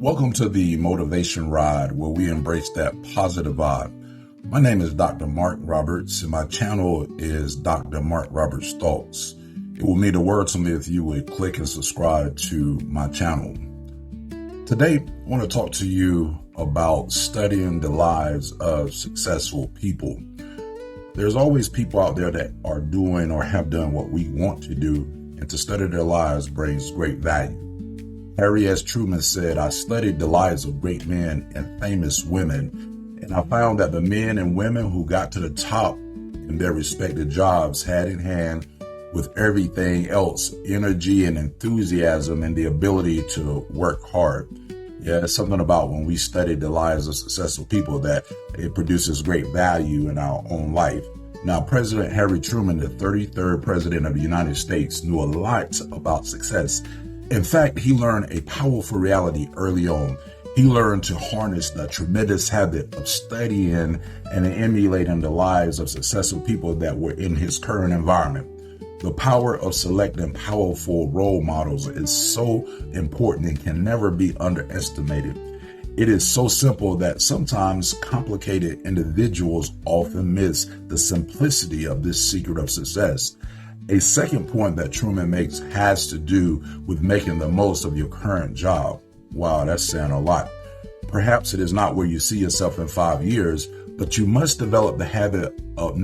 Welcome to the Motivation Ride, where we embrace that positive vibe. My name is Dr. Mark Roberts, and my channel is Dr. Mark Roberts Thoughts. It will mean the world to me if you would click and subscribe to my channel. Today, I want to talk to you about studying the lives of successful people. There's always people out there that are doing or have done what we want to do, and to study their lives brings great value. Harry S. Truman said, "I studied the lives of great men and famous women, and I found that the men and women who got to the top in their respective jobs had in hand with everything else, energy and enthusiasm and the ability to work hard." Yeah, it's something about when we study the lives of successful people that it produces great value in our own life. Now, President Harry Truman, the 33rd President of the United States, knew a lot about success. In fact, he learned a powerful reality early on. He learned to harness the tremendous habit of studying and emulating the lives of successful people that were in his current environment. The power of selecting powerful role models is so important and can never be underestimated. It is so simple that sometimes complicated individuals often miss the simplicity of this secret of success. A second point that Truman makes has to do with making the most of your current job. Wow, that's saying a lot. Perhaps it is not where you see yourself in 5 years, but you must develop the habit of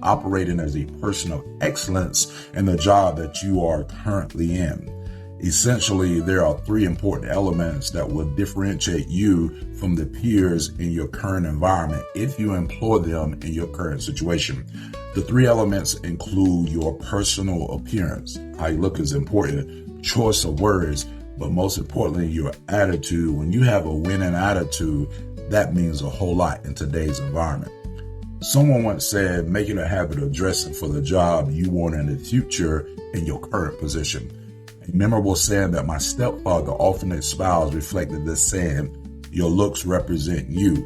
operating as a person of excellence in the job that you are currently in. Essentially, there are 3 important elements that will differentiate you from the peers in your current environment if you employ them in your current situation. The 3 elements include your personal appearance. How you look is important, choice of words, but most importantly, your attitude. When you have a winning attitude, that means a whole lot in today's environment. Someone once said, make it a habit of dressing for the job you want in the future in your current position. A memorable saying that my stepfather often espoused reflected this saying, your looks represent you.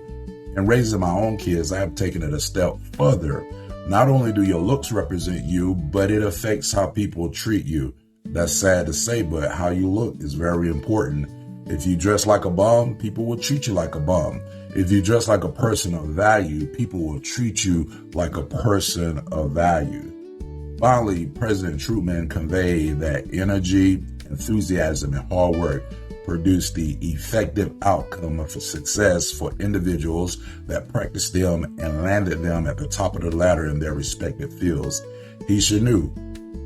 In raising my own kids, I have taken it a step further. Not only do your looks represent you, but it affects how people treat you. That's sad to say, but how you look is very important. If you dress like a bum, people will treat you like a bum. If you dress like a person of value, people will treat you like a person of value. Finally, President Truman conveyed that energy, enthusiasm, and hard work produce the effective outcome of success for individuals that practiced them and landed them at the top of the ladder in their respective fields. He sure knew.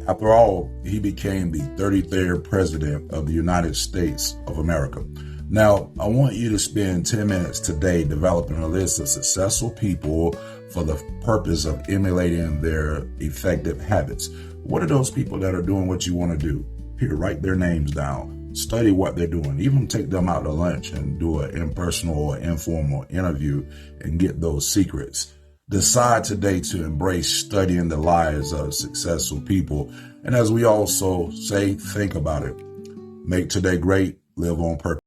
After all, he became the 33rd President of the United States of America. Now, I want you to spend 10 minutes today developing a list of successful people for the purpose of emulating their effective habits. What are those people that are doing what you want to do? Here, write their names down. Study what they're doing. Even take them out to lunch and do an impersonal or informal interview and get those secrets. Decide today to embrace studying the lives of successful people. And as we also say, think about it. Make today great. Live on purpose.